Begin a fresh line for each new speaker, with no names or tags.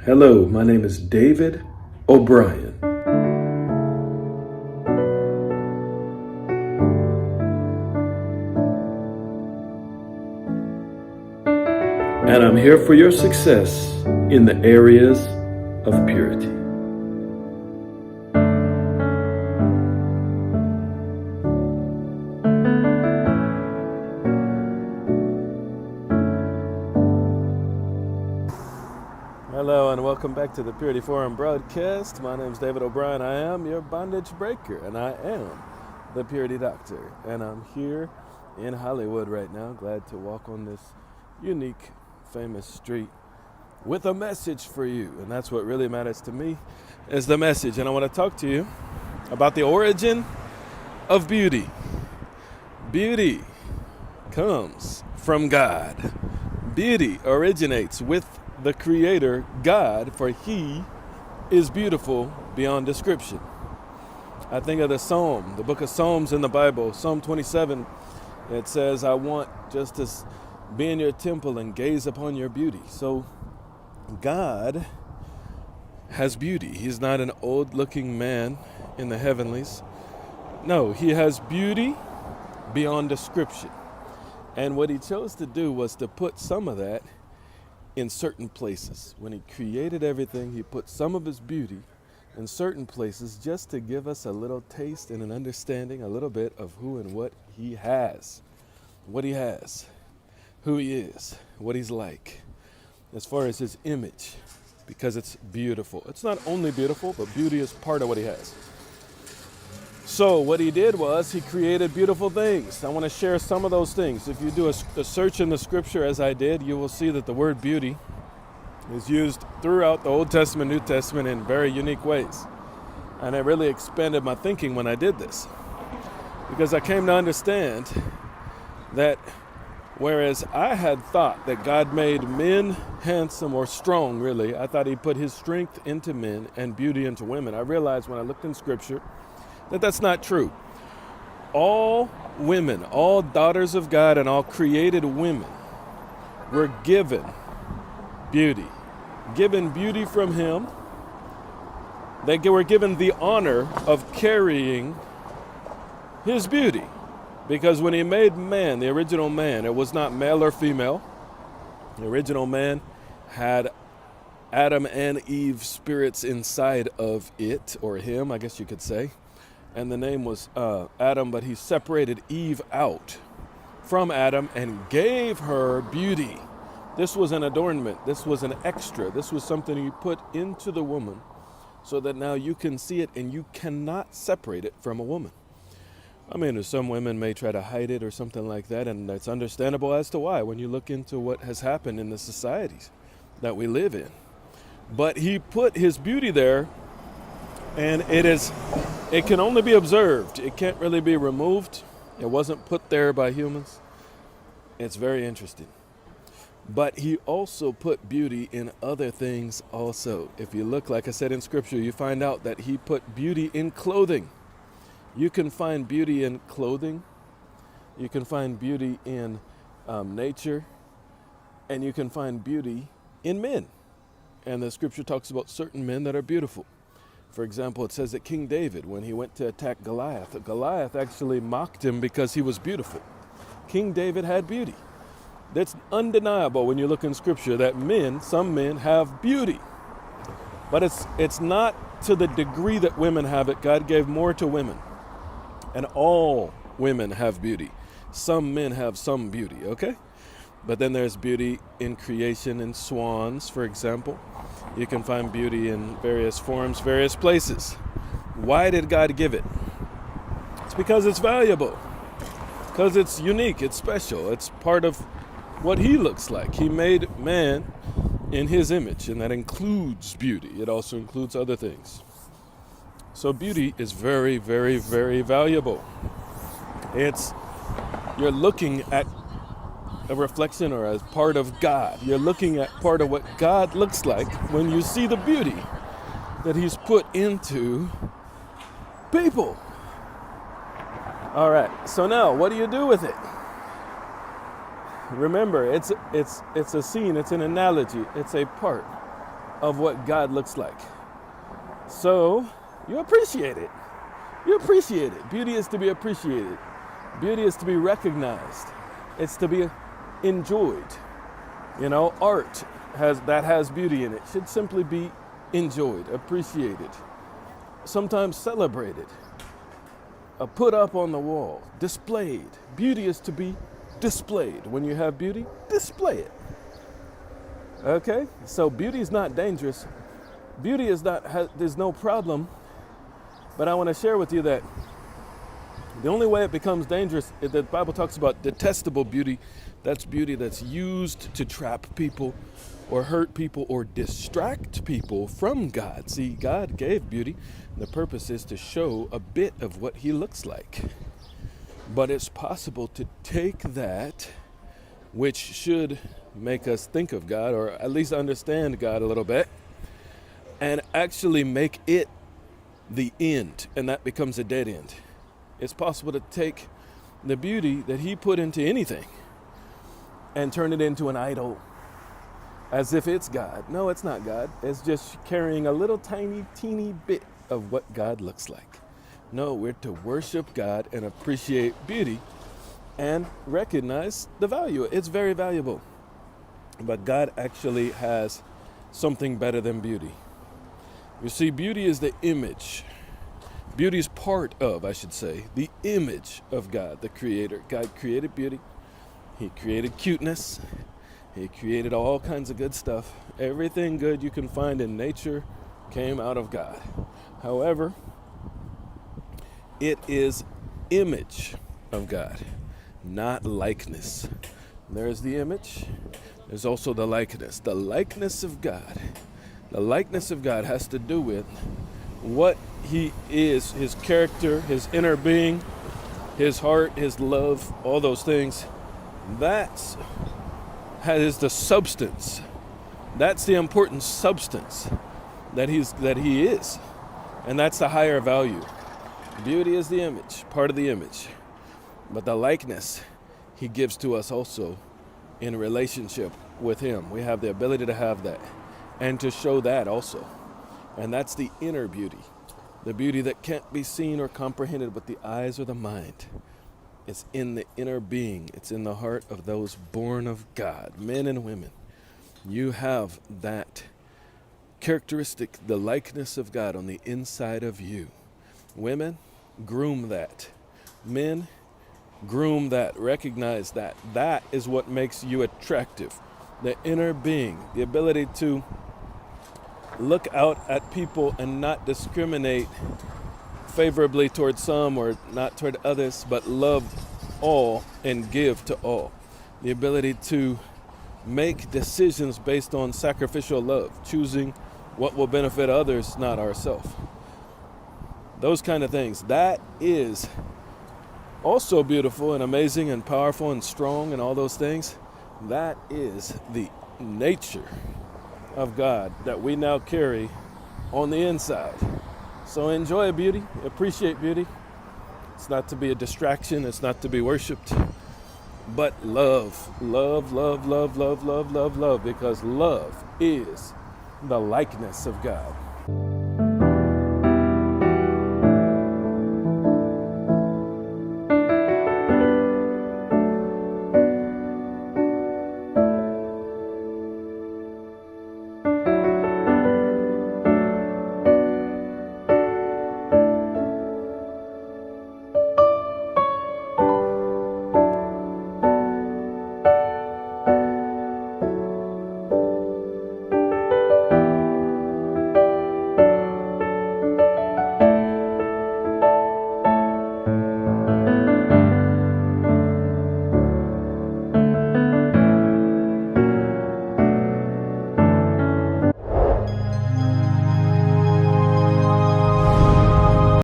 Hello, my name is David O'Brien. And I'm here for your success in the areas of purity. Hello and welcome back to the Purity Forum broadcast. My name is David O'Brien. I am your bondage breaker and I am the Purity Doctor. And I'm here in Hollywood right now, glad to walk on this unique, famous street with a message for you. And that's what really matters to me, is the message. And I want to talk to you about the origin of beauty. Beauty comes from God. Beauty originates with the Creator, God, for He is beautiful beyond description. I think of the book of Psalms in the Bible, Psalm 27. It says, I want just to be in your temple and gaze upon your beauty. So God has beauty. He's not an old-looking man in the heavenlies. No, He has beauty beyond description. And what He chose to do was to put some of that in certain places. When He created everything, He put some of His beauty in certain places just to give us a little taste and an understanding, a little bit of who and what He has. What He has, who He is, what He's like, as far as His image, because it's beautiful. It's not only beautiful, but beauty is part of what He has. So what He did was He created beautiful things. I want to share some of those things. If you do a search in the scripture as I did, you will see that the word beauty is used throughout the Old Testament, New Testament in very unique ways. And it really expanded my thinking when I did this, because I came to understand that whereas I had thought that God made men handsome or strong, really, I thought He put His strength into men and beauty into women. I realized when I looked in scripture that that's not true. All women, all daughters of God and all created women were given beauty from Him. They were given the honor of carrying His beauty. Because when He made man, the original man, it was not male or female. The original man had Adam and Eve spirits inside of it, or him, I guess you could say. And the name was Adam, but He separated Eve out from Adam and gave her beauty. This was an adornment. This was an extra. This was something He put into the woman so that now you can see it and you cannot separate it from a woman. I mean, some women may try to hide it or something like that, and that's understandable as to why when you look into what has happened in the societies that we live in. But He put His beauty there, and it can only be observed. It can't really be removed. It wasn't put there by humans. It's very interesting. But He also put beauty in other things also. If you look, like I said in scripture, you find out that He put beauty in clothing. You can find beauty in clothing. You can find beauty in nature. And you can find beauty in men. And the scripture talks about certain men that are beautiful. For example, it says that King David, when he went to attack Goliath actually mocked him because he was beautiful. King David had beauty. That's undeniable when you look in scripture that some men have beauty. But it's not to the degree that women have it. God gave more to women. And all women have beauty. Some men have some beauty, okay? But then there's beauty in creation, in swans, for example. You can find beauty in various forms, various places. Why did God give it? It's because it's valuable. Because it's unique, it's special. It's part of what He looks like. He made man in His image, and that includes beauty. It also includes other things. So beauty is very, very, very valuable. You're looking at a reflection or as part of God. You're looking at part of what God looks like when you see the beauty that He's put into people. All right, so now what do you do with it? Remember, it's a scene, it's an analogy, it's a part of what God looks like. So you appreciate it. You appreciate it. Beauty is to be appreciated. Beauty is to be recognized. It's to be enjoyed. Art has beauty in it. Should simply be enjoyed, appreciated, sometimes celebrated, put up on the wall, displayed. Beauty is to be displayed. When you have beauty, display it. Okay? So beauty is not dangerous. Beauty is there's no problem. But I want to share with you that the only way it becomes dangerous is that the Bible talks about detestable beauty. That's beauty that's used to trap people or hurt people or distract people from God. See, God gave beauty. The purpose is to show a bit of what he looks like. But it's possible to take that, which should make us think of God or at least understand God a little bit, and actually make it the end, and that becomes a dead end. It's possible to take the beauty that he put into anything and turn it into an idol as if it's God. No, it's not God. It's just carrying a little tiny, teeny bit of what God looks like. No, we're to worship God and appreciate beauty and recognize the value. It's very valuable. But God actually has something better than beauty. You see, beauty is the image. Beauty is part of, I should say, the image of God, the Creator. God created beauty. He created cuteness. He created all kinds of good stuff. Everything good you can find in nature came out of God. However, it is image of God, not likeness. There's the image. There's also the likeness. The likeness of God. The likeness of God has to do with what he is, his character, his inner being, his heart, his love, all those things. That is the substance. That's the important substance that he is. And that's the higher value. Beauty is the image, part of the image. But the likeness he gives to us also in relationship with him. We have the ability to have that and to show that also. And that's the inner beauty. The beauty that can't be seen or comprehended with the eyes or the mind. It's in the inner being. It's in the heart of those born of God, men and women. You have that characteristic, the likeness of God on the inside of you. Women, groom that. Men, groom that. Recognize that. That is what makes you attractive. The inner being, the ability to look out at people and not discriminate favorably toward some or not toward others, but love all and give to all. The ability to make decisions based on sacrificial love, choosing what will benefit others, not ourselves. Those kind of things. That is also beautiful and amazing and powerful and strong and all those things. That is the nature of God that we now carry on the inside. So enjoy beauty, appreciate beauty. It's not to be a distraction, it's not to be worshipped, but love, love, love, love, love, love, love, love, because love is the likeness of God.